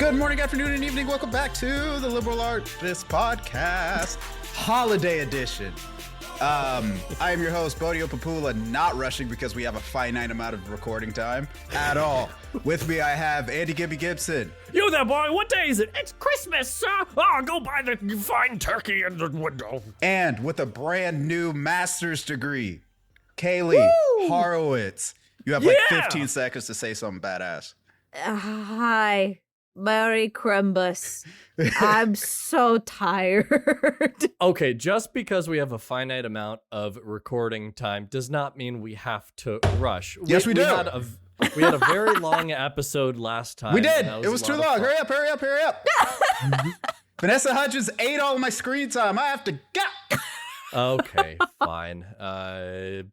Good morning, afternoon, and evening. Welcome back to the Liberal Artist Podcast, Holiday Edition. I am your host, Bodio Papula, not rushing because we have a finite amount of recording time at all. With me, I have Andy Gibby Gibson. You there, boy. What day is it? It's Christmas, sir. Oh, go buy the fine turkey in the window. And with a brand new master's degree, Kaylie Horowitz. You have like 15 seconds to say something badass. Hi. Merry Crimbus. I'm so tired. Okay, just because we have a finite amount of recording time does not mean we have to rush. Yes, we do. We had a very long episode last time. We did. It was too long. Hurry up, hurry up, hurry up. Vanessa Hudgens ate all my screen time. I have to go. Okay, fine.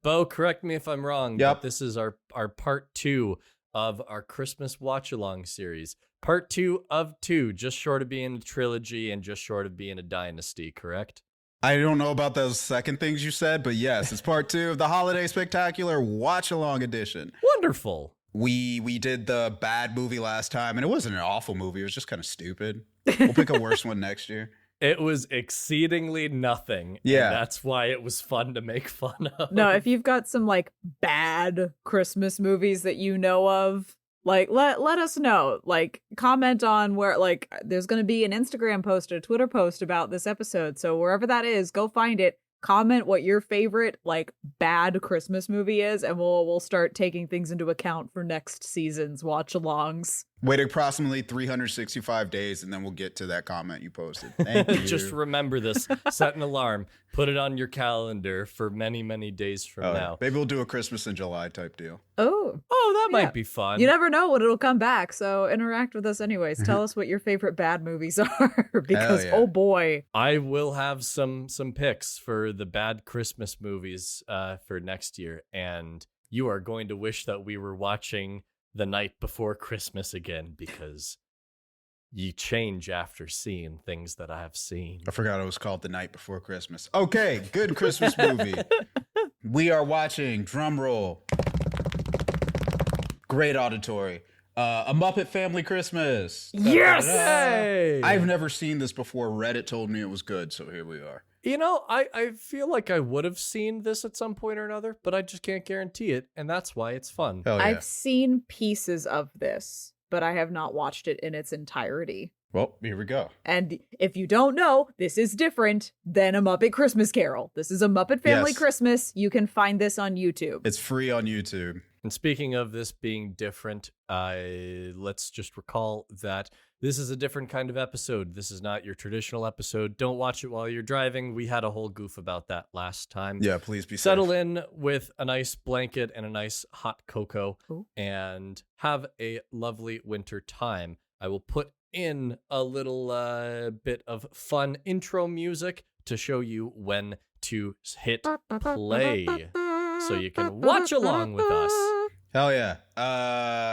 Bo, correct me if I'm wrong, but this is our part 2 of our Christmas watch-along series. Part 2 of 2, just short of being a trilogy and just short of being a dynasty, correct? I don't know about those second things you said, but yes, it's part 2 of the Holiday Spectacular Watch-Along Edition. Wonderful. We did the bad movie last time, and it wasn't an awful movie. It was just kind of stupid. We'll pick a worse one next year. It was exceedingly nothing. Yeah. And that's why it was fun to make fun of. No, if you've got some like bad Christmas movies that you know of, like let us know. Like comment on where, like, there's going to be an Instagram post or a Twitter post about this episode. So wherever that is, go find it. Comment what your favorite like bad Christmas movie is, and we'll start taking things into account for next season's watch-alongs. Wait approximately 365 days, and then we'll get to that comment you posted. Thank you. Just remember this. Set an alarm. Put it on your calendar for many, many days from now. Maybe we'll do a Christmas in July type deal. Oh, that might be fun. You never know when it'll come back, so interact with us anyways. Tell us what your favorite bad movies are, because oh boy. I will have some picks for the bad Christmas movies for next year, and you are going to wish that we were watching The Night Before Christmas again, because you change after seeing things that I have seen. I forgot it was called The Night Before Christmas. Okay, good Christmas movie. We are watching, drum roll, great auditory, A Muppet Family Christmas. Yes! Hey! I've never seen this before. Reddit told me it was good, so here we are. You know, I feel like I would have seen this at some point or another, but I just can't guarantee it, and that's why it's fun. Hell yeah. I've seen pieces of this, but I have not watched it in its entirety. Well, here we go. And if you don't know, this is different than A Muppet Christmas Carol. This is A Muppet Family Christmas. You can find this on YouTube. It's free on YouTube. And speaking of this being different, let's just recall that this is a different kind of episode. This is not your traditional episode. Don't watch it while you're driving. We had a whole goof about that last time. Yeah, please be Settle safe. in with a nice blanket and a nice hot cocoa. Ooh. And have a lovely winter time. I will put in a little bit of fun intro music to show you when to hit play so you can watch along with us. Hell yeah.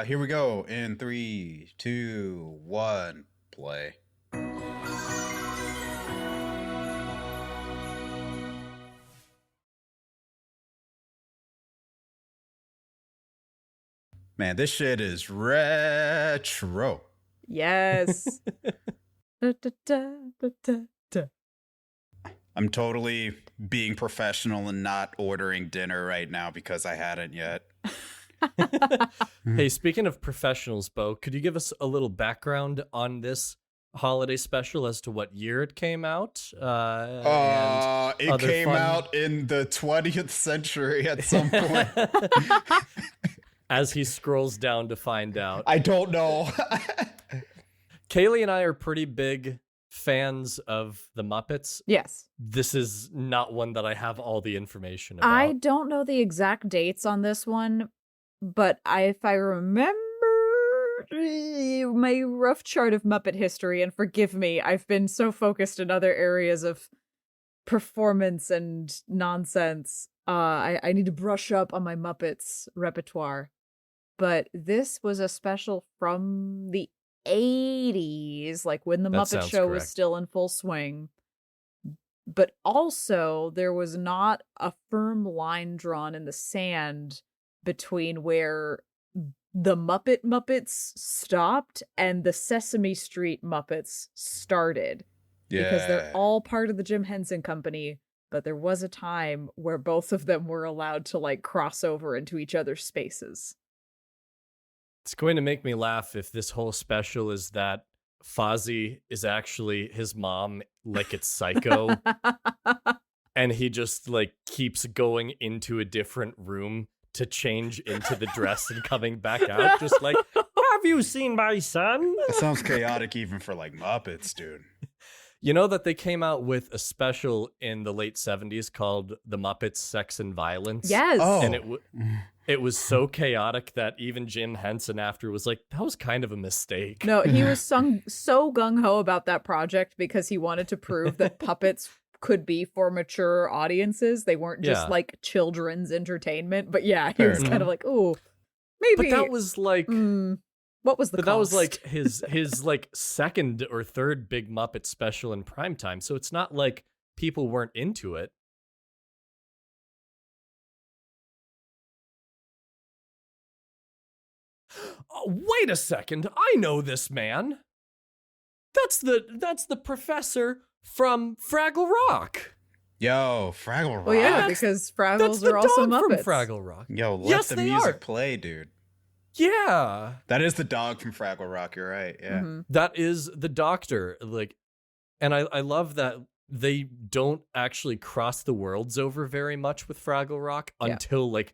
Here we go in 3, 2, 1, play. Man, this shit is retro. Yes. Da, da, da, da, da, da. I'm totally being professional and not ordering dinner right now because I hadn't yet. Hey, speaking of professionals, Bo, could you give us a little background on this holiday special as to what year it came out? It came out in the 20th century at some point. As he scrolls down to find out. I don't know. Kaylie and I are pretty big fans of the Muppets. Yes. This is not one that I have all the information about. I don't know the exact dates on this one, but if I remember my rough chart of Muppet history, and forgive me, I've been so focused in other areas of performance and nonsense. I need to brush up on my Muppets repertoire. But this was a special from the 80s, like when the Muppet Show was still in full swing. But also, there was not a firm line drawn in the sand between where the Muppets stopped and the Sesame Street Muppets started. Because they're all part of the Jim Henson Company, but there was a time where both of them were allowed to like cross over into each other's spaces. It's going to make me laugh if this whole special is that Fozzie is actually his mom, like it's Psycho. And he just like keeps going into a different room to change into the dress and coming back out. Just like, have you seen my son? That sounds chaotic even for like Muppets, dude. You know that they came out with a special in the late 70s called The Muppets Sex and Violence? Yes. Oh. And it was so chaotic that even Jim Henson after was like, that was kind of a mistake. No, he was so gung-ho about that project because he wanted to prove that puppets could be for mature audiences. They weren't just like children's entertainment. But yeah, he was kind of like, ooh, maybe. But that was like... what was the cost? That was like his like second or third big Muppet special in primetime. So it's not like people weren't into it. Wait a second. I know this man. That's the professor from Fraggle Rock. Yo, Fraggle Rock. Well, yeah, because Fraggles the are also dog Muppets. from Fraggle Rock. Yo, let Yes, the they music are. play, dude. Yeah. That is the dog from Fraggle Rock. You're right. Yeah. Mhm. That is the doctor. Like, and I love that they don't actually cross the worlds over very much with Fraggle Rock until like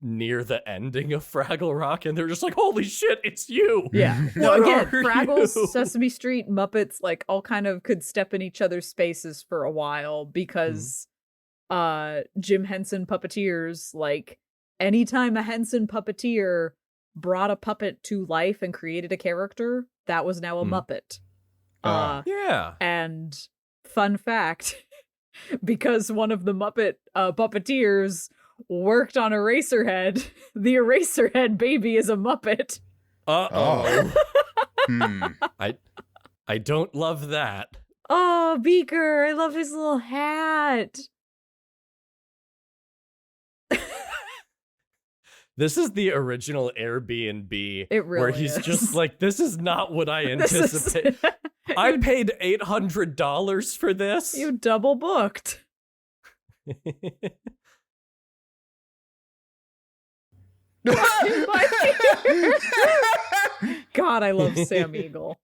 near the ending of Fraggle Rock, and they're just like, holy shit, it's you. Yeah. No, What again, are Fraggles, you? Sesame Street, Muppets, like all kind of could step in each other's spaces for a while because Jim Henson puppeteers, like anytime a Henson puppeteer brought a puppet to life and created a character, that was now a Muppet. Yeah. And fun fact, because one of the Muppet puppeteers worked on Eraserhead, the Eraserhead baby is a Muppet. Uh-oh. Hmm. I don't love that. Oh, Beaker, I love his little hat. This is the original Airbnb. It really where he's is. just like, this is not what I anticipate. I paid $800 for this. You double booked. God, I love Sam Eagle.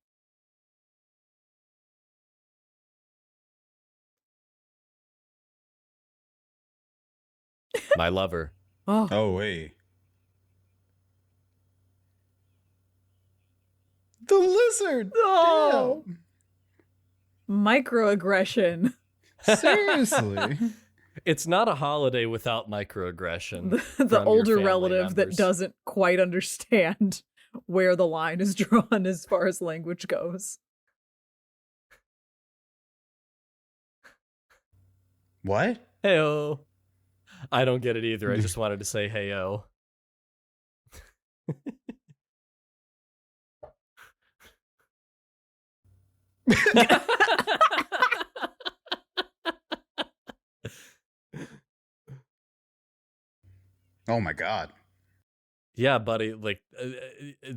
My lover. Oh, Oh, wait. The lizard. no. Microaggression. Damn. Seriously. It's not a holiday without microaggression. The from your older family relative that members. doesn't quite understand where the line is drawn as far as language goes. What? Heyo. I don't get it either. I just wanted to say heyo. Oh my God. Yeah, buddy. Like,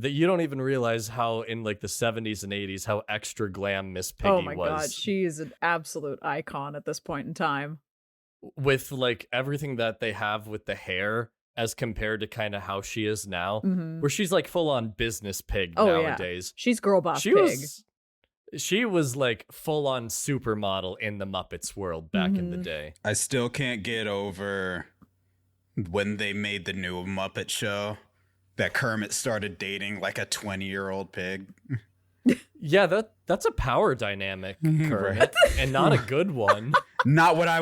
you don't even realize how in like the 70s and 80s how extra glam Miss Piggy Oh my was. god, she is an absolute icon at this point in time. With like everything that they have with the hair as compared to kind of how she is now, Mhm. where she's like full on business pig Oh, yeah. nowadays. She's girl boss pig. She was like full on supermodel in the Muppets world back in the Mhm. day. I still can't get over when they made the new Muppet show that Kermit started dating like a 20-year-old pig. Yeah, that's a power dynamic, Kermit, Right. and not a good one. Not what I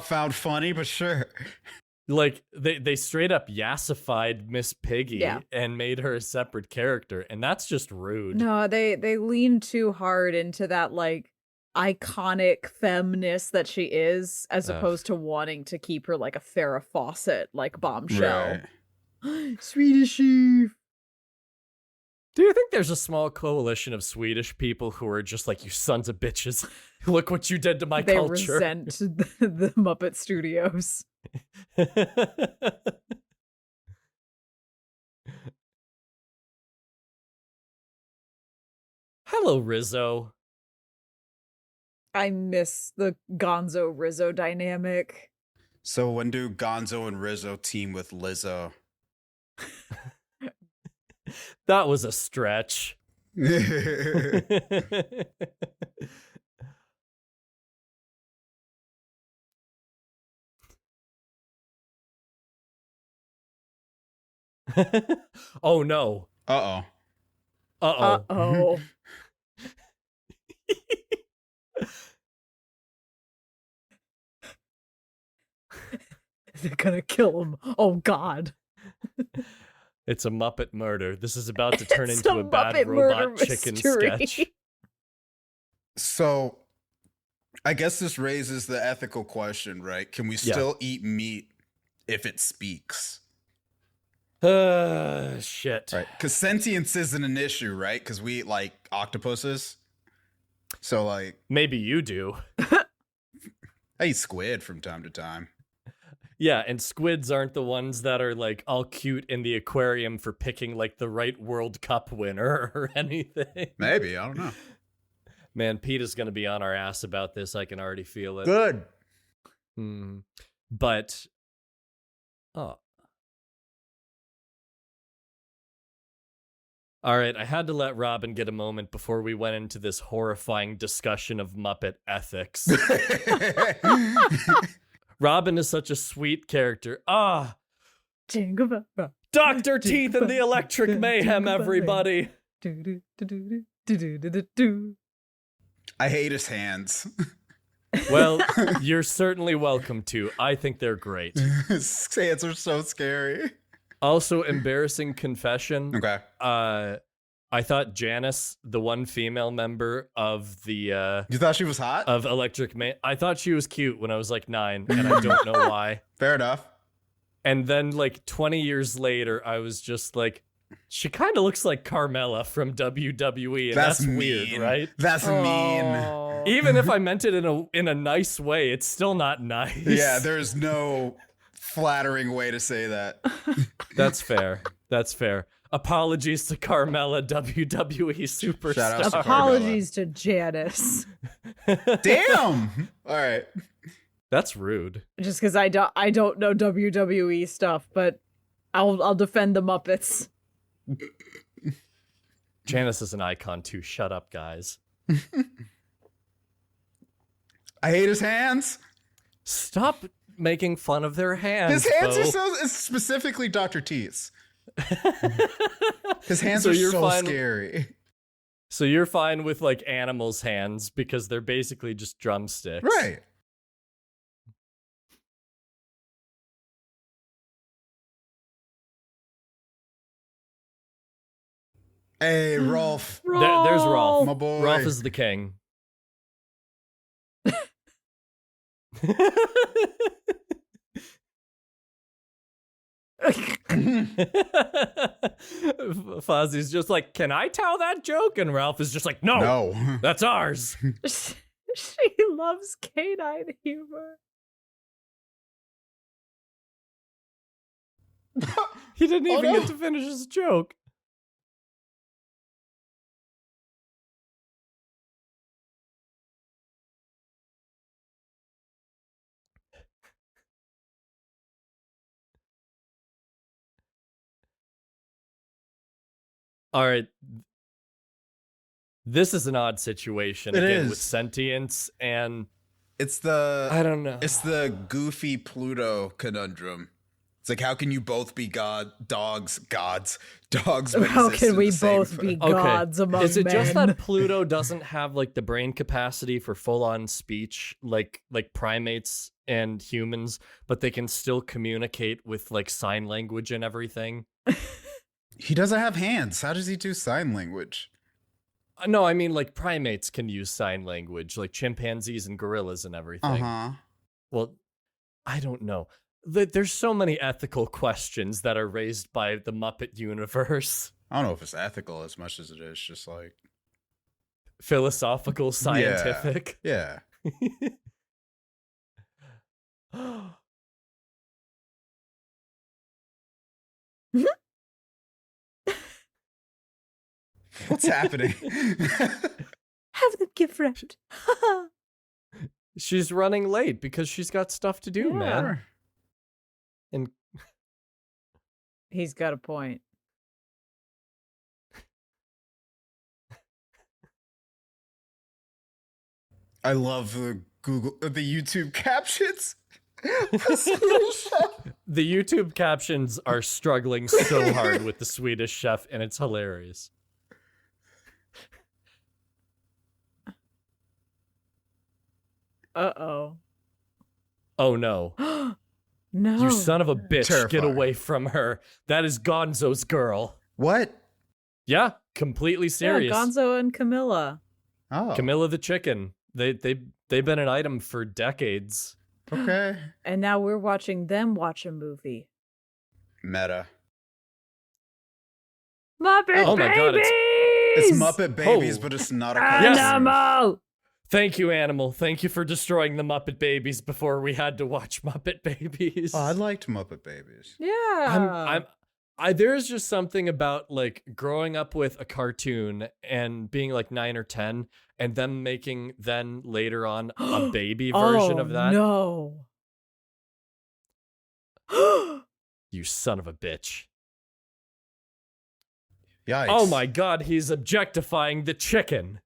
found funny, but sure. Like they straight up yassified Miss Piggy Yeah. and made her a separate character, and that's just rude. No, they lean too hard into that like iconic femness that she is, as Ugh. opposed to wanting to keep her like a Farrah Fawcett like bombshell. Right. Swedish Eve. Do you think there's a small coalition of Swedish people who are just like, you sons of bitches, look what you did to my They culture? resent the Muppet Studios. Hello, Rizzo. I miss the Gonzo Rizzo dynamic. So when do Gonzo and Rizzo team with Lizzo? That was a stretch. Oh no. Uh-oh. Uh-oh. They're gonna kill him. Oh God. It's a Muppet murder. This is about to turn It's into a a bad Muppet robot murder chicken mystery. sketch. So I guess this raises the ethical question, right? Can we still eat meat if it speaks? Shit. Right. Because sentience isn't an issue, right? Because we eat like octopuses. So like Maybe you do. I eat squid from time to time. Yeah, and squids aren't the ones that are like all cute in the aquarium for picking like the right World Cup winner or anything. Maybe, I don't know. Man, Pete is going to be on our ass about this. I can already feel it. Good. But, all right, I had to let Robin get a moment before we went into this horrifying discussion of Muppet ethics. Robin is such a sweet character. Dr. Teeth and the Electric Mayhem, everybody. I hate his hands. Well, you're certainly welcome to. I think they're great. His hands are so scary. Also, embarrassing confession. Okay. I thought Janice, the one female member of the You thought she was hot? of Electric Man, I thought she was cute when I was like 9, and I don't know why. Fair enough. And then like 20 years later, I was just like, she kind of looks like Carmella from WWE, and that's weird, right? That's mean. Even if I meant it in a nice way, it's still not nice. Yeah, there's no flattering way to say that. That's fair. That's fair. Apologies to Carmella, WWE superstar. Shout out to Apologies to Janice. Damn. All right. That's rude. Just because I don't know WWE stuff, but I'll defend the Muppets. Janice is an icon too. Shut up, guys. I hate his hands. Stop making fun of their hands. His hands Bo. are so specifically Dr. Teeth's. His hands So are you're so fine- scary. So you're fine with like animals' hands because they're basically just drumsticks. Right. Hey, Rolf. There's Rolf. My boy. Rolf is the king. Fozzie's just like, can I tell that joke? And Ralph is just like, no. That's ours. She loves canine humor. He didn't even no. get to finish his joke. All right. This is an odd situation It again is. with sentience, and It's the I don't know. It's the goofy Pluto conundrum. It's like, how can you both be dogs, but How exist can in we the same both be Okay. gods among Is it men? just that Pluto doesn't have like the brain capacity for full-on speech like primates and humans, but they can still communicate with like sign language and everything? He doesn't have hands. How does he do sign language? No, I mean like primates can use sign language, like chimpanzees and gorillas and everything. Uh-huh. Well, I don't know. There's so many ethical questions that are raised by the Muppet universe. I don't know if it's ethical as much as it is just like Philosophical, scientific. Yeah. What's happening? Have them gift wrapped. She's running late because she's got stuff to do, man. And he's got a point. I love the YouTube captions. The YouTube captions are struggling so hard with the Swedish chef, and it's hilarious. Uh-oh. Oh, no. No. You son of a bitch. Terrifying. Get away from her. That is Gonzo's girl. What? Yeah, completely serious. Yeah, Gonzo and Camilla. Oh. Camilla the chicken. They've been an item for decades. Okay. And now we're watching them watch a movie. Meta. Muppet Oh my God, Babies! It's Muppet Babies, Oh. but it's not a cartoon. Yes. Animal! Thank you, Animal. Thank you for destroying the Muppet Babies before we had to watch Muppet Babies. Oh, I liked Muppet Babies. Yeah. There's just something about like growing up with a cartoon and being like 9 or 10 and them making then later on a baby version of that. No. You son of a bitch. Yikes. Oh my God, he's objectifying the chicken.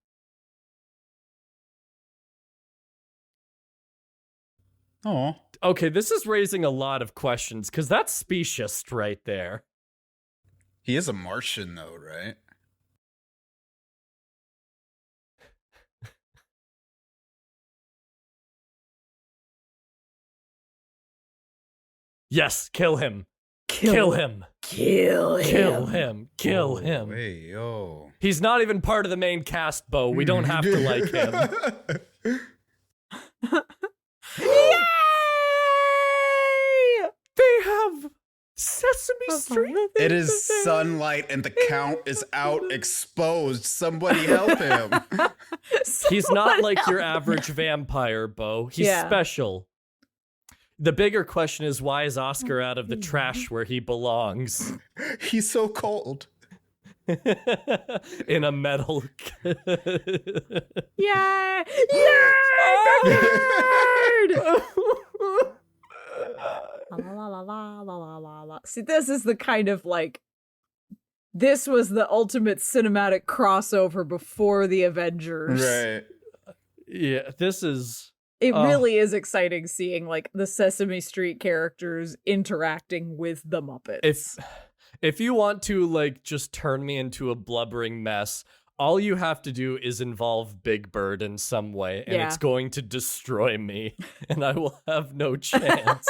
Oh. Okay, this is raising a lot of questions because that's specious right there. He is a Martian, though, right? Yes, kill him. Kill him. Kill him. Kill him. Kill Oh, him. Hey, yo. He's not even part of the main cast, Bo. We don't have to like him. Yay! They have Sesame Street. It is sunlight and the count is out exposed. Somebody help him. He's not like your average vampire, Bo. He's special. The bigger question is, why is Oscar out of the trash where he belongs? He's so cold. In a metal. Yay! Yay! La, la, la, la, la, la, la. See, this is the kind of like, this was the ultimate cinematic crossover before the Avengers. Right. Yeah, this is. It really is exciting seeing like the Sesame Street characters interacting with the Muppets. If you want to like just turn me into a blubbering mess, all you have to do is involve Big Bird in some way, and it's going to destroy me, and I will have no chance.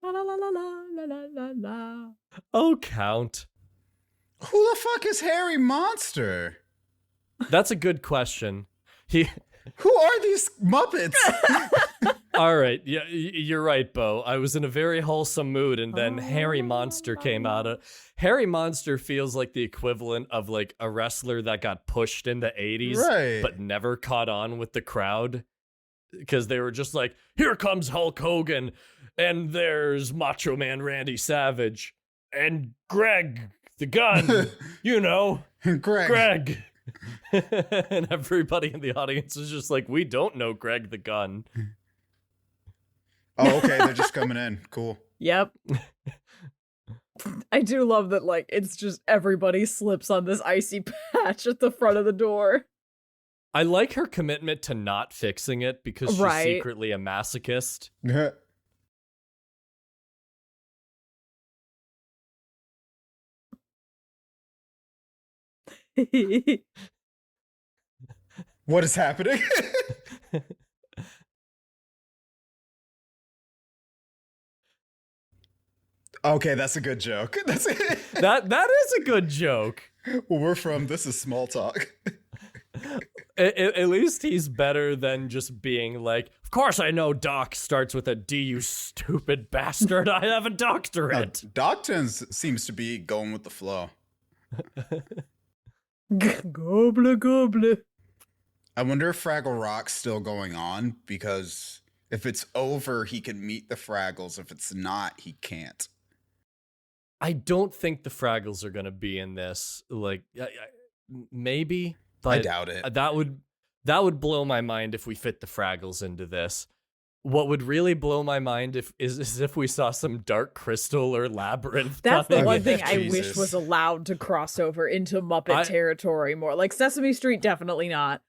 La, la, la, la, la, la, la, la. Oh, Count. Who the fuck is Harry Monster? That's a good question. Who are these Muppets? All right, yeah, you're right, Bo. I was in a very wholesome mood, and then Harry Monster came out. Harry Monster feels like the equivalent of like a wrestler that got pushed in the 80s, Right. but never caught on with the crowd. Because they were just like, here comes Hulk Hogan, and there's Macho Man Randy Savage, and Greg the Gun, you know, Greg. And everybody in the audience is just like, we don't know Greg the Gun. Oh, okay, they're just coming in. Cool. Yep. I do love that, like, it's just everybody slips on this icy patch at the front of the door. I like her commitment to not fixing it because she's secretly a masochist. What is happening? Okay, that's a good joke. That's it. That is a good joke. Where we're from, this is small talk. At least he's better than just being like, of course I know Doc starts with a D, you stupid bastard. I have a doctorate. Doc seems to be going with the flow. Gobble, gobble. I wonder if Fraggle Rock's still going on, because if it's over, he can meet the Fraggles. If it's not, he can't. I don't think the Fraggles are going to be in this. Like, maybe, but I doubt it. That would blow my mind if we fit the Fraggles into this. What would really blow my mind is if we saw some Dark Crystal or Labyrinth. That's the coming one in. thing I Jesus. wish was allowed to cross over into Muppet territory more. Like Sesame Street, definitely not.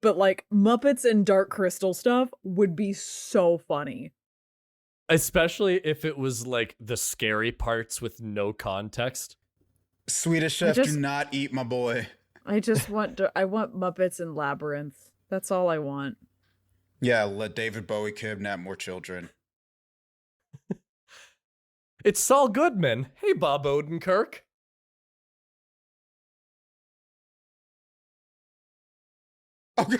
But like Muppets and Dark Crystal stuff would be so funny. Especially if it was like the scary parts with no context. Swedish Chef, do not eat my boy. I want Muppets and Labyrinth. That's all I want. Yeah, let David Bowie kidnap more children. It's Saul Goodman. Hey, Bob Odenkirk. Okay.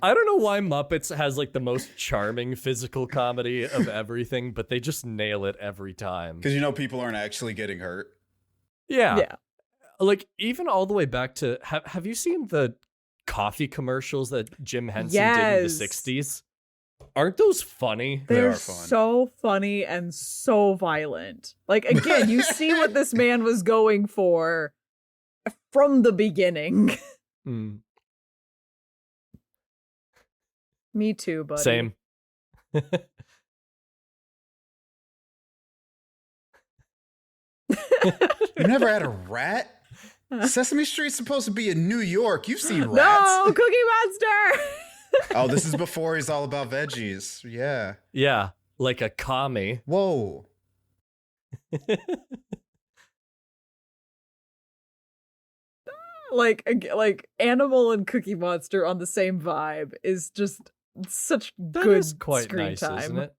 I don't know why Muppets has like the most charming physical comedy of everything, but they just nail it every time. Because people aren't actually getting hurt. Yeah. Like, even all the way back to, have you seen the coffee commercials that Jim Henson did in the 60s? Aren't those funny? They're so funny and so violent. Like, again, you see what this man was going for from the beginning. Me too, buddy. Same. You never had a rat? Sesame Street's supposed to be in New York. You've seen rats. No, Cookie Monster! Oh, this is before he's all about veggies. Yeah. Yeah, like a commie. Whoa. like Animal and Cookie Monster on the same vibe is just such That good is quite screen nice, time. isn't it?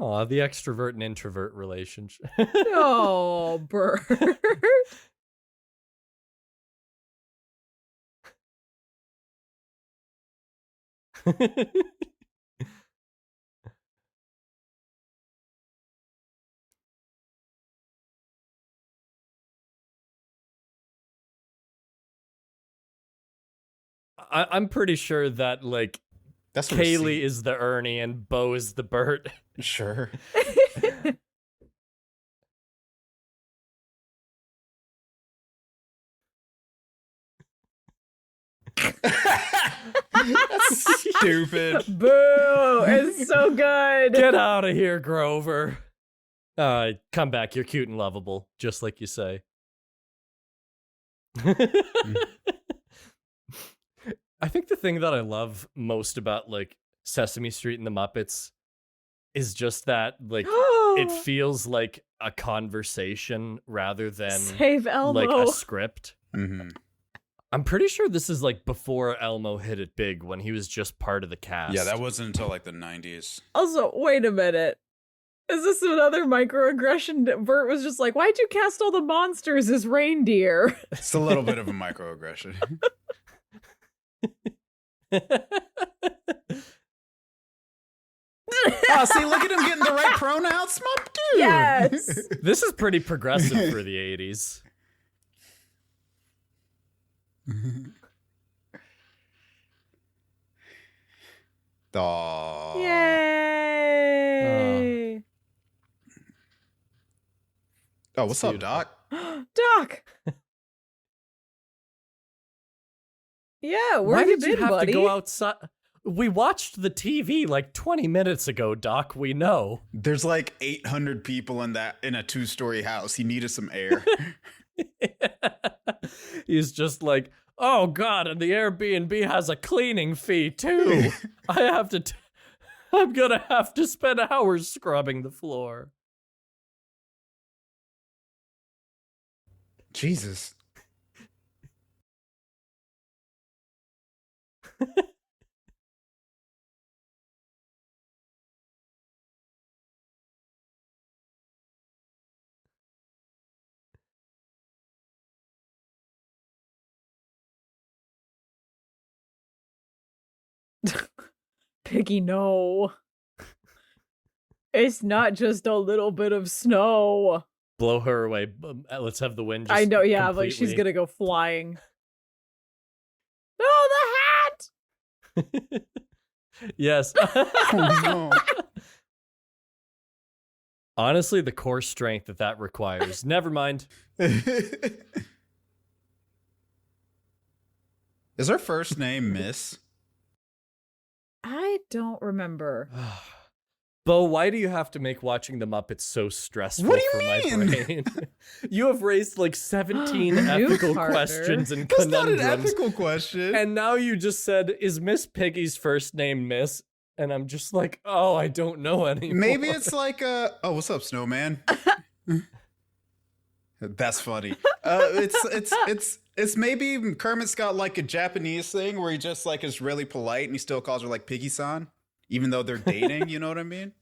Aw, the extrovert and introvert relationship. Oh, Bert. I'm pretty sure that like That's Kaylie is the Ernie and Bo is the Bert. Sure. That's stupid. Boo! It's so good. Get out of here, Grover. Come back. You're cute and lovable, just like you say. I think the thing that I love most about like Sesame Street and the Muppets is just that like it feels like a conversation rather than Save Elmo. like a script. Mm-hmm. I'm pretty sure this is like before Elmo hit it big when he was just part of the cast. Yeah, that wasn't until like the 90s. Also, wait a minute. Is this another microaggression? Bert was just like, why'd you cast all the monsters as reindeer? It's a little bit of a microaggression. Oh, see, look at him getting the right pronouns, Smop dude. Yes. This is pretty progressive for the 80s. Aww. Yay. Oh, what's up, Doc? Doc. Yeah, where Why have you did you been, have buddy? to go outside? We watched the TV like 20 minutes ago, Doc. We know. There's like 800 people in a 2-story house. He needed some air. He's just like, oh God, and the Airbnb has a cleaning fee too. I'm gonna have to spend hours scrubbing the floor. Jesus. Piggy, no. It's not just a little bit of snow. Blow her away. Let's have the wind just I know, yeah, like she's gonna go flying. No, the hat! Yes. Oh, no. Honestly, the core strength that requires. Never mind. Is her first name Miss? I don't remember. Bo, why do you have to make watching the Muppets so stressful What do you for my mean? brain? You have raised like 17 ethical partner. questions and That's not conundrums. an ethical question. And now you just said, is Miss Piggy's first name Miss? And I'm just like, oh, I don't know anymore. Maybe it's like oh, what's up, Snowman? That's funny. It's maybe Kermit's got like a Japanese thing where he just like is really polite and he still calls her like Piggy-san, even though they're dating. You know what I mean?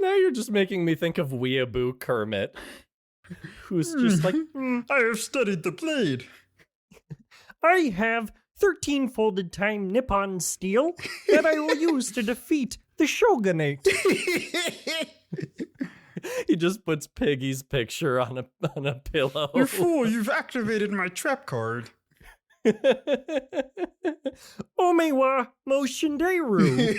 Now you're just making me think of Weeaboo Kermit, who's just like, I have studied the blade. I have 13 folded time Nippon steel that I will use to defeat the Shogunate. he just puts Piggy's picture on a pillow. You fool! You've activated my trap card. Omewa Moshinderu.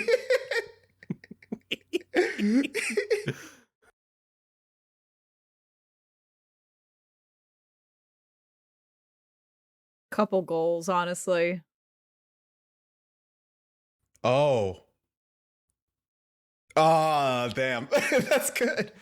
Couple goals, honestly. Oh. Ah, damn. That's good.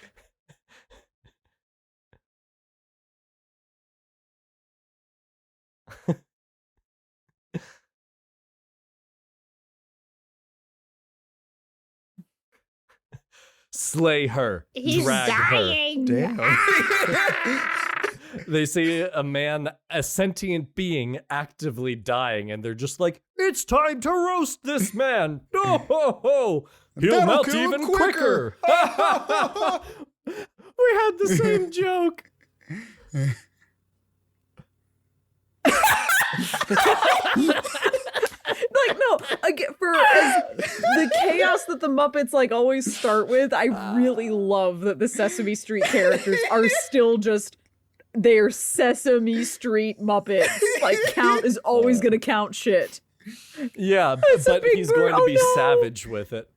Slay her. He's Drag dying. Damn. They see a man, a sentient being, actively dying, and they're just like, it's time to roast this man. No, ho, ho. He'll That'll melt kill him even quicker." quicker. We had the same joke. Like, no, again, the chaos that the Muppets like always start with, I really love that the Sesame Street characters are still just, they're Sesame Street Muppets. Like, count is always gonna count shit. Yeah, It's a but big he's bird. going to Oh, be no. savage with it.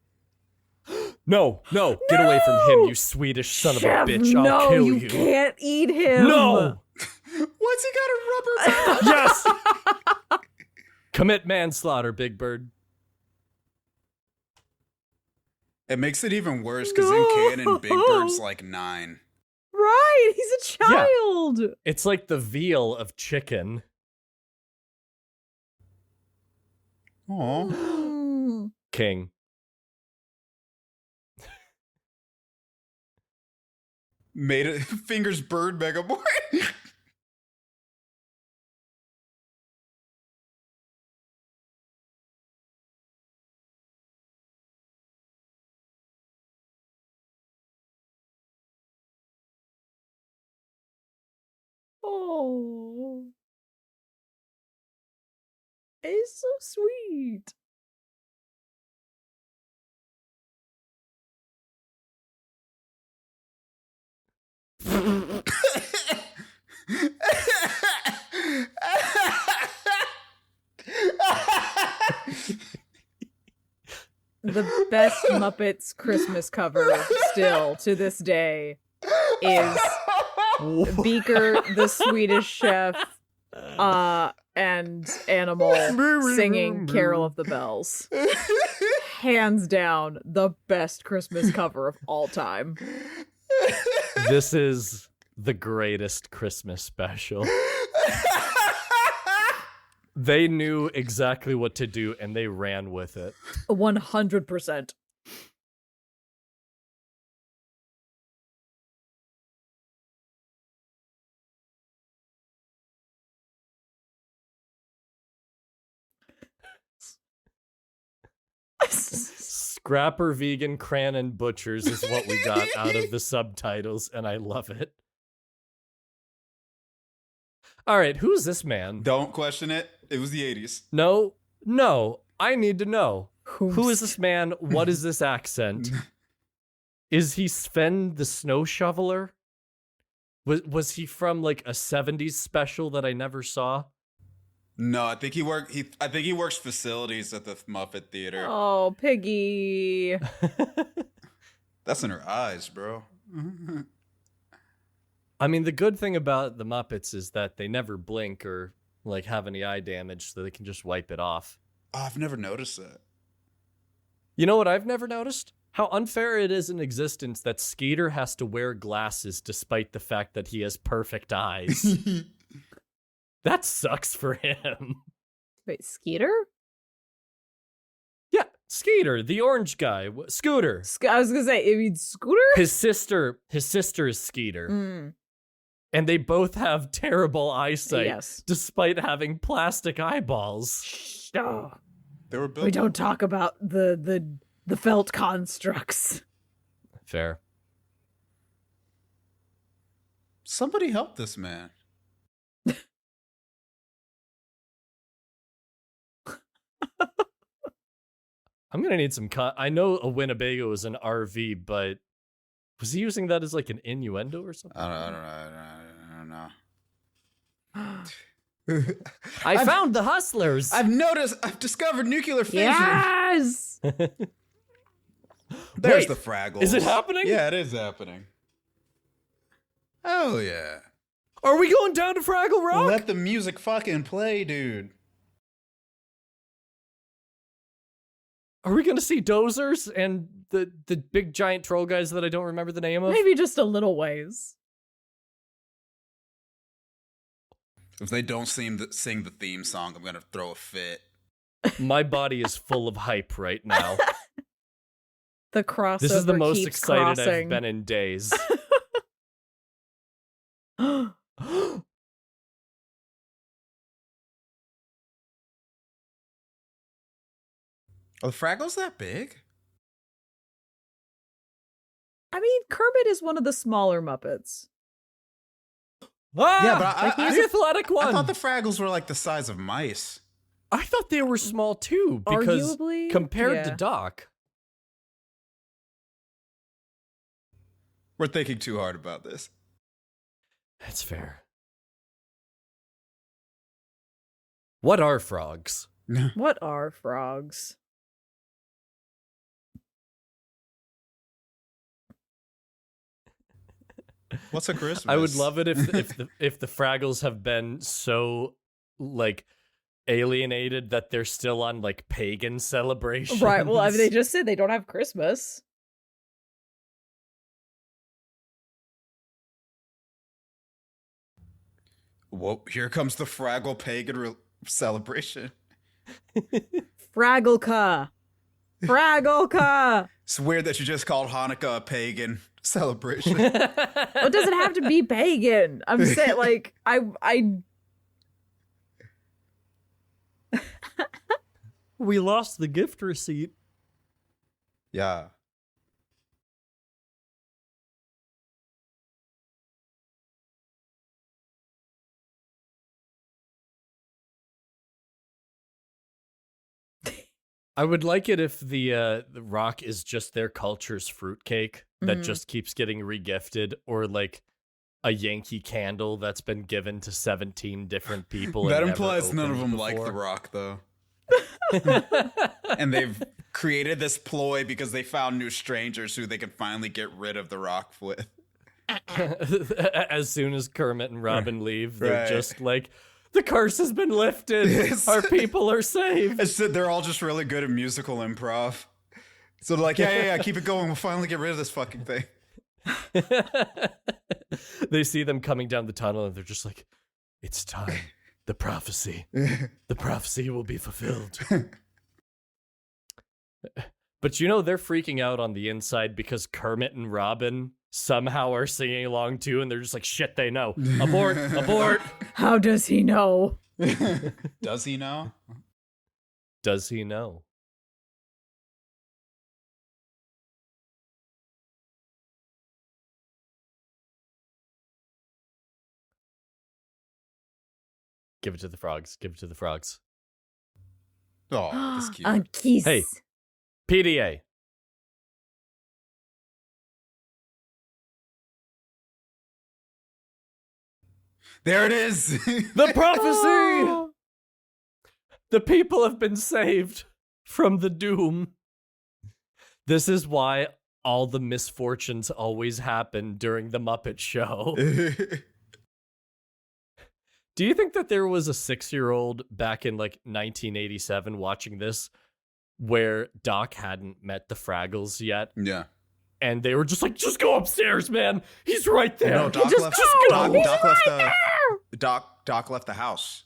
No, get away from him, you Swedish son of a Chef, bitch. I'll no, kill you you. can't eat him. No! What's he got a rubber mouth? Yes! Commit manslaughter, Big Bird. It makes it even worse because in canon, Big Bird's like 9. Right, he's a child. It's like the veal of chicken. Aw. Mm. King. Made it fingers bird Mega Boy. Oh, it's so sweet. The best Muppets Christmas cover still to this day is Beaker, the Swedish chef, and Animal singing Carol of the Bells. Hands down, the best Christmas cover of all time. This is the greatest Christmas special. They knew exactly what to do and they ran with it. 100%. Scrapper Vegan Cran and Butchers is what we got out of the subtitles, and I love it. All right, who's this man? Don't question it. It was the 80s. No, I need to know. Who is Whomst. this man? What is this accent? Is he Sven the snow shoveler? Was he from like a 70s special that I never saw? No, I think he works facilities at the Muppet Theater. Oh, Piggy. That's in her eyes, bro. I mean, the good thing about the Muppets is that they never blink or like have any eye damage, so they can just wipe it off. Oh, I've never noticed that. You know what I've never noticed? How unfair it is in existence that Skeeter has to wear glasses despite the fact that he has perfect eyes. That sucks for him. Wait, Skeeter? Yeah, Skeeter, the orange guy. Scooter. I was gonna say, you mean Scooter? His sister is Skeeter. Mm. And they both have terrible eyesight, Yes. despite having plastic eyeballs. Oh, They were built. we don't talk about the felt constructs. Fair. Somebody help this man. I'm going to need some I know a Winnebago is an RV, but was he using that as like an innuendo or something? I don't know. I found the hustlers. I've discovered nuclear fission. Yes. There's Wait, the Fraggles. is it happening? Yeah, it is happening. Oh yeah. Are we going down to Fraggle Rock? Let the music fucking play, dude. Are we going to see Dozers and the big giant troll guys that I don't remember the name of? Maybe just a little ways. If they don't sing the theme song, I'm gonna throw a fit. My body is full of hype right now. The crossover. This is the most keeps excited crossing. I've been in days. Oh, the Fraggles that big? I mean, Kermit is one of the smaller Muppets. Ah, Yeah, but the athletic one. I thought the Fraggles were like the size of mice. I thought they were small too, because Arguably, compared to yeah. Doc. We're thinking too hard about this. That's fair. What are frogs? What are frogs? What's a Christmas? I would love it if the Fraggles have been so like alienated that they're still on like pagan celebrations. Right. Well, I mean, they just said they don't have Christmas. Whoa, here comes the Fraggle pagan celebration. Fraggle-ka. Fraggle-ka. It's weird that you just called Hanukkah a pagan celebration. Well, it doesn't have to be pagan. I'm saying, like, I We lost the gift receipt. Yeah. I would like it if the rock is just their culture's fruitcake that Mhm. just keeps getting regifted, or like a Yankee candle that's been given to 17 different people. That and implies never none of them opened like The before. Rock, though. And they've created this ploy because they found new strangers who they can finally get rid of The Rock with. As soon as Kermit and Robin leave, they're Right. just like, the curse has been lifted. Yes. Our people are saved. It's that they're all just really good at musical improv. So they're like, yeah, keep it going. We'll finally get rid of this fucking thing. They see them coming down the tunnel and they're just like, it's time. The prophecy will be fulfilled. But you know, they're freaking out on the inside because Kermit and Robin somehow are singing along too, and they're just like, shit, they know. Abort, abort. How does he know? Does he know? Does he know? Give it to the frogs. Give it to the frogs. Oh, that's cute. A kiss. Hey. PDA. There it is. The prophecy! The people have been saved from the doom. This is why all the misfortunes always happen during the Muppet Show. Do you think that there was a 6-year-old back in like 1987 watching this where Doc hadn't met the Fraggles yet? Yeah. And they were just like, just go upstairs, man. He's right there. No, Doc just, left. just go. Doc left the house.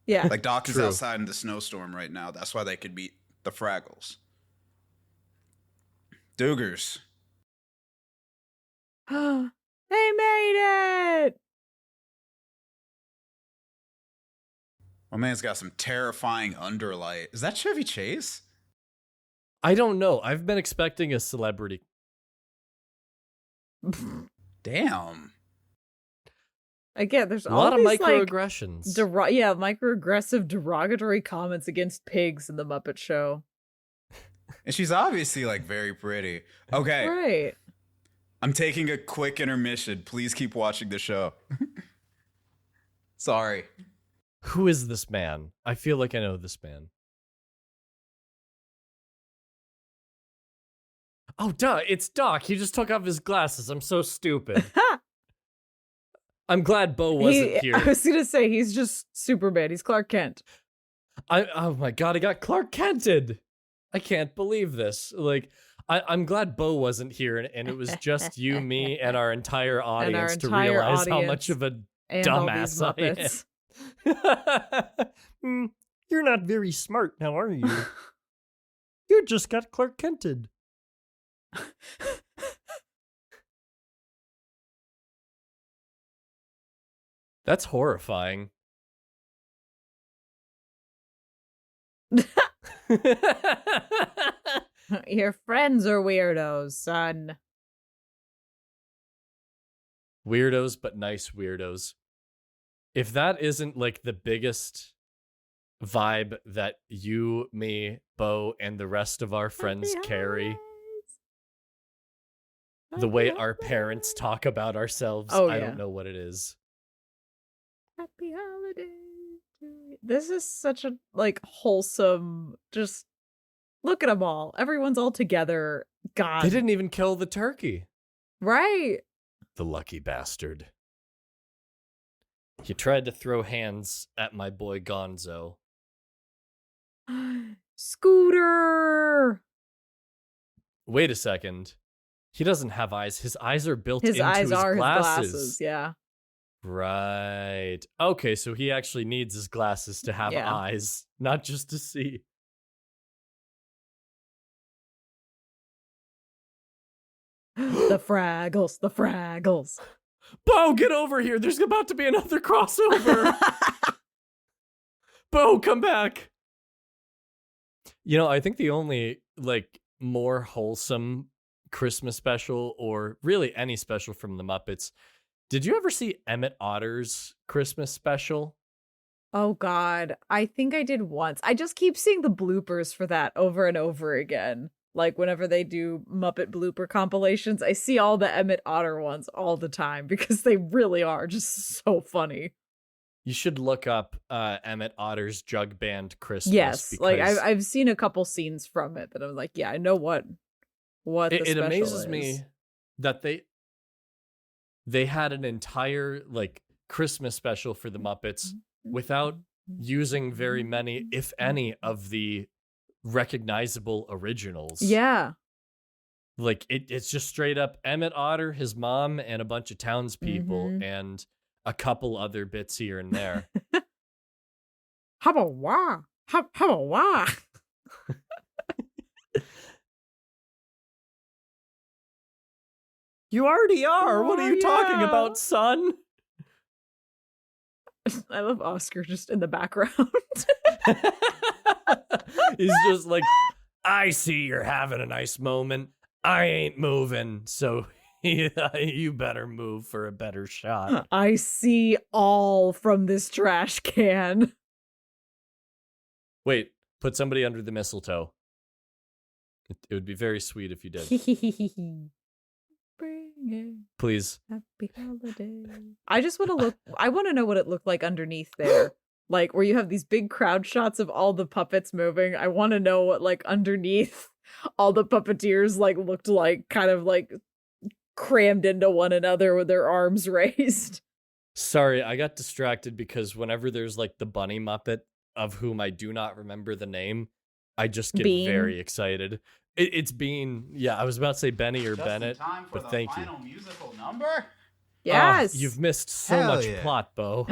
Yeah. Like Doc is True. outside in the snowstorm right now. That's why they could beat the Fraggles. Doogers. They made it. My man's got some terrifying underlight. Is that Chevy Chase? I don't know. I've been expecting a celebrity. Damn. Again, there's A lot of these, microaggressions. microaggressive, derogatory comments against pigs in the Muppet Show. And she's obviously like very pretty. Okay. Right. I'm taking a quick intermission. Please keep watching the show. Sorry. Who is this man? I feel like I know this man. Oh, duh, it's Doc. He just took off his glasses. I'm so stupid. I'm glad Bo wasn't here. I was gonna say he's just Superman. He's Clark Kent. Oh my god, I got Clark Kented. I can't believe this. Like, I'm glad Bo wasn't here, and it was just you, me, and our entire audience to realize how much of a And all these dumbass I am. Muppets. You're not very smart now, are you? You just got Clark Kented. That's horrifying. Your friends are weirdos, son. Weirdos, but nice weirdos. If that isn't like the biggest vibe that you, me, Bo, and the rest of our friends Happy carry, holidays. the way Happy our parents holidays. talk about ourselves, Oh, I yeah. don't know what it is. Happy holidays. to you. This is such a wholesome. Just look at them all. Everyone's all together. God, They didn't even kill the turkey. right? The lucky bastard. He tried to throw hands at my boy Gonzo. Scooter. Wait a second. He doesn't have eyes. His eyes are built His into eyes his are glasses. his glasses. Yeah. Right. Okay, so he actually needs his glasses to have Yeah. eyes, not just to see. The Fraggles. The Fraggles. Bo, get over here. There's about to be another crossover. Bo, come back. You know, I think the only more wholesome Christmas special, or really any special from the Muppets. Did you ever see Emmett Otter's Christmas special? Oh God, I think I did once. I just keep seeing the bloopers for that over and over again. Like whenever they do Muppet blooper compilations, I see all the Emmett Otter ones all the time because they really are just so funny. You should look up Emmett Otter's Jug Band Christmas. Yes, like because I've seen a couple scenes from it that I'm like, yeah, I know what the it special amazes is. me that they had an entire Christmas special for the Muppets without using very many, if any, of the recognizable originals. Yeah. Like it's just straight up Emmett Otter, his mom, and a bunch of townspeople, Mhm. and a couple other bits here and there. How about wah? How about wah? You already are. What are you talking yeah. about, son? I love Oscar just in the background. He's just like, I see you're having a nice moment. I ain't moving, so you better move for a better shot. I see all from this trash can. Wait, put somebody under the mistletoe. It would be very sweet if you did. Bring it Please. happy Happy holiday. I just want to look. I want to know what it looked like underneath there. Like where you have these big crowd shots of all the puppets moving. I want to know what like underneath all the puppeteers like looked like, kind of like crammed into one another with their arms raised. Sorry, I got distracted because whenever there's like the bunny Muppet of whom I do not remember the name, I just get Bean. very excited. It's Bean. Yeah, I was about to say Benny or Just Bennett, in time for but the thank final you. musical number. Yes. You've missed so Hell much yeah. plot, Bo.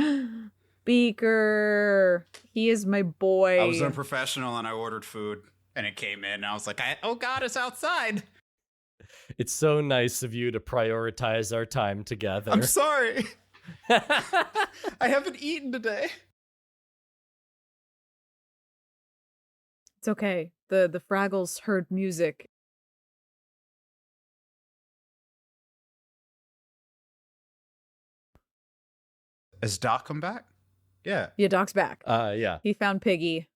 Beaker. He is my boy. I was unprofessional and I ordered food and it came in and I was like, oh God, it's outside. It's so nice of you to prioritize our time together. I'm sorry. I haven't eaten today. It's okay. The Fraggles heard music. Has Doc come back? Yeah. Yeah, Doc's back. Yeah. He found Piggy.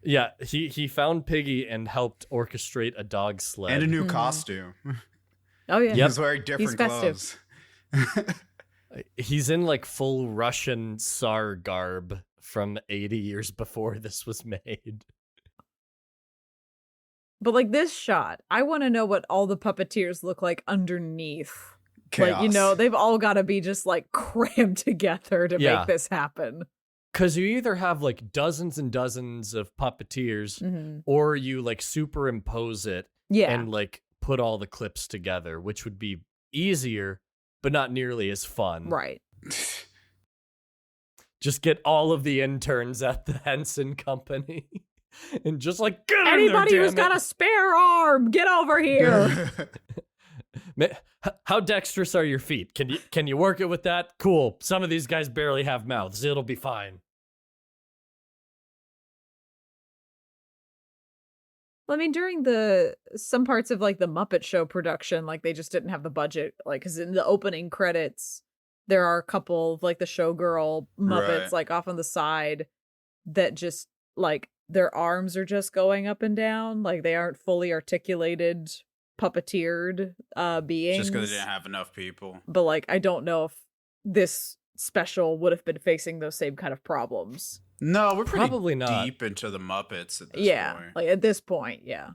Yeah, he found Piggy and helped orchestrate a dog sled. And a new costume. Oh yeah. Yep. He's wearing different festive. clothes. He's in like full Russian Tsar garb from 80 years before this was made. But like this shot, I want to know what all the puppeteers look like underneath. Chaos. Like, they've all got to be just like crammed together to Yeah. make this happen. Because you either have like dozens and dozens of puppeteers, Mm-hmm. or you like superimpose it Yeah. and like put all the clips together, which would be easier, but not nearly as fun. Right. Just get all of the interns at the Henson Company and just like, get in Anybody there, who's damn got it. a spare arm, get over here. How dexterous are your feet? Can you work it with that? Cool. Some of these guys barely have mouths. It'll be fine. Well, I mean, during some parts of like the Muppet Show production, like they just didn't have the budget. Like, because in the opening credits, there are a couple of like the showgirl Muppets Right. like off on the side that just like their arms are just going up and down, like they aren't fully articulated puppeteered beings. Just because they didn't have enough people. But like, I don't know if this special would have been facing those same kind of problems. No, we're pretty Probably not. deep into the Muppets at this Yeah, point. like at this point, yeah.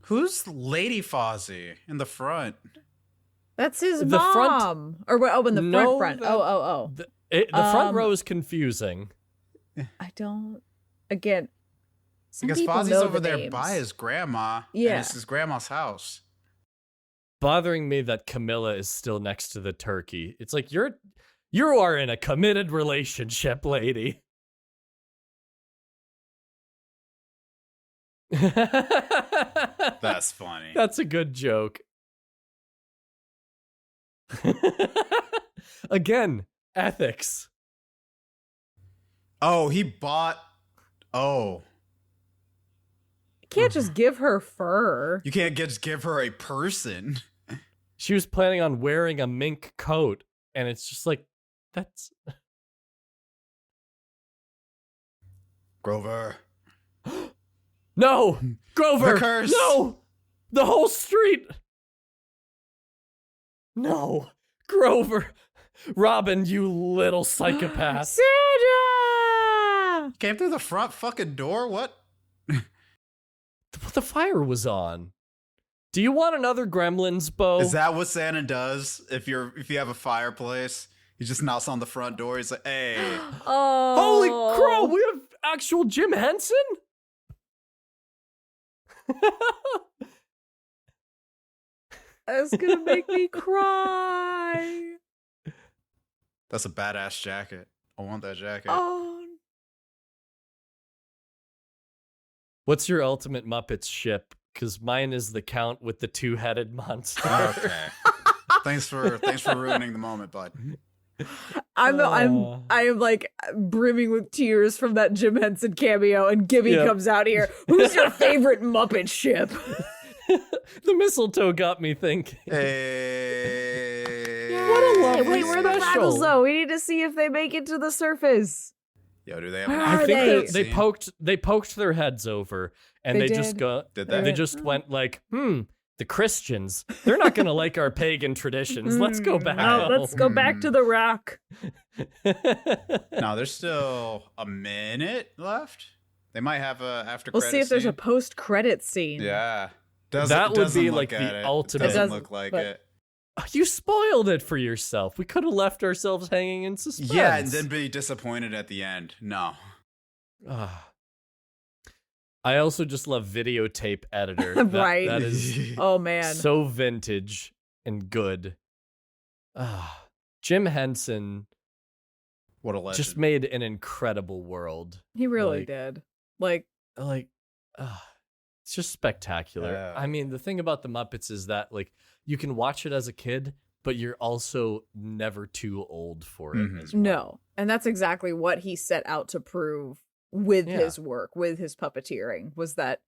Who's Lady Fozzie in the front? That's his The front- mom. Or in the No, front. that- Oh. The front Um, row is confusing. I don't. Again, some Because people Fozzie's know over the there names. by his grandma. Yeah. And it's his grandma's house. Bothering me that Camilla is still next to the turkey. It's like you are in a committed relationship, lady. That's funny. That's a good joke. Again, ethics. Oh, he bought. Oh, You can't just give her fur. you can't just give her a person. She was planning on wearing a mink coat, and it's just like, that's... Grover. No! Grover! The curse. No! The whole street! No! Grover! Robin, you little psychopath. Santa! Came through the front fucking door? What? The fire was on. Do you want another Gremlins, Bo? Is that what Santa does? If you have a fireplace, he just knocks on the front door. He's like, "Hey, Oh. Holy crow! We have actual Jim Henson? That's gonna make me cry. that's a badass jacket. I want that jacket." Oh. What's your ultimate Muppets ship? Because mine is the Count with the two-headed monster. Okay. thanks for ruining the moment, bud. I am like brimming with tears from that Jim Henson cameo, and Gibby Yep. comes out here. Who's your favorite Muppet ship? The mistletoe got me thinking. Hey. What a lovely Wait, where are the special. Fraggles though? We need to see if they make it to the surface. Yo, do they have Where an are I think they? that they poked their heads over, and They they just did? go. Did They they? just went like, the Christians, they're not going to like our pagan traditions. Let's go back. No, let's go back to the rock. No, there's still a minute left. They might have a after. We'll see if there's a post-credit scene. Yeah, that would be like the ultimate. Doesn't look like it. You spoiled it for yourself. We could have left ourselves hanging in suspense. Yeah, and then be disappointed at the end. No. I also just love videotape editor. Right. That is Oh, man. so vintage and good. Jim Henson What a legend. just made an incredible world. He really did. Like, it's just spectacular. Yeah. I mean, the thing about the Muppets is that like you can watch it as a kid, but you're also never too old for it as well. no. And that's exactly what he set out to prove with his work, with his puppeteering, was that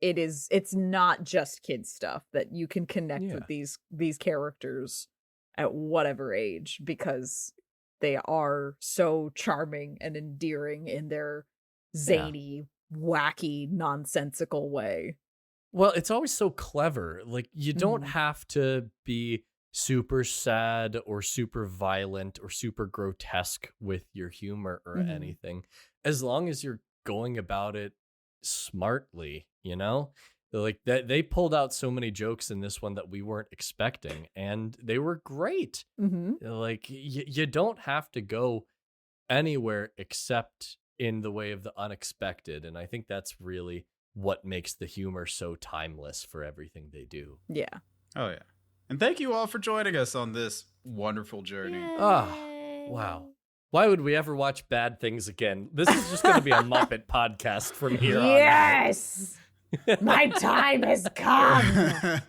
it's not just kid stuff, that you can connect with these characters at whatever age, because they are so charming and endearing in their zany, wacky, nonsensical way. Well, it's always so clever. Like, you don't have to be super sad or super violent or super grotesque with your humor or anything, as long as you're going about it smartly, you know? Like, they pulled out so many jokes in this one that we weren't expecting, and they were great. Like, you don't have to go anywhere except in the way of the unexpected, and I think that's really what makes the humor so timeless for everything they do. Yeah. Oh, yeah. And thank you all for joining us on this wonderful journey. Wow. Why would we ever watch bad things again? This is just going to be a Muppet podcast from here on out. Yes! My time has come!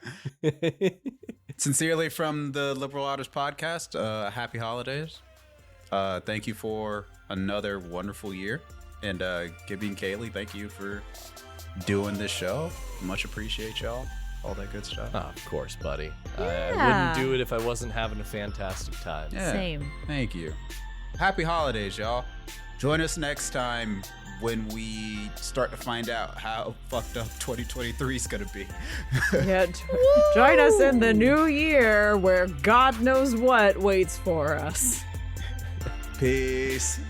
Sincerely from the Liberal Artist Podcast, happy holidays. Thank you for another wonderful year. And Gibby and Kaylie, thank you for doing this show. Much appreciate y'all. All that good stuff. Oh, of course, buddy. I wouldn't do it if I wasn't having a fantastic time. Yeah, Same. Thank you. Happy holidays, y'all. Join us next time when we start to find out how fucked up 2023 is going to be. Yeah, join us in the new year where God knows what waits for us. Peace.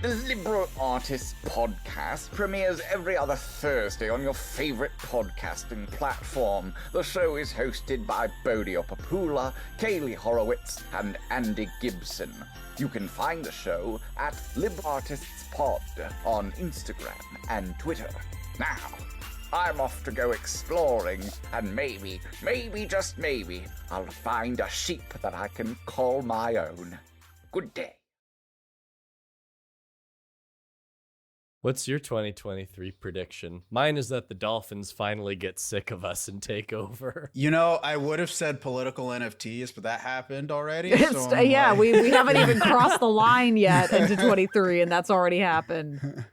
The Liberal Artists Podcast premieres every other Thursday on your favorite podcasting platform. The show is hosted by Bodio, Kaylie Horowitz, and Andy Gibson. You can find the show at Liberal Artists Pod on Instagram and Twitter. Now, I'm off to go exploring, and maybe, just maybe, I'll find a sheep that I can call my own. Good day. What's your 2023 prediction? Mine is that the Dolphins finally get sick of us and take over. You know, I would have said political NFTs, but that happened already. We haven't even crossed the line yet into 23, and that's already happened.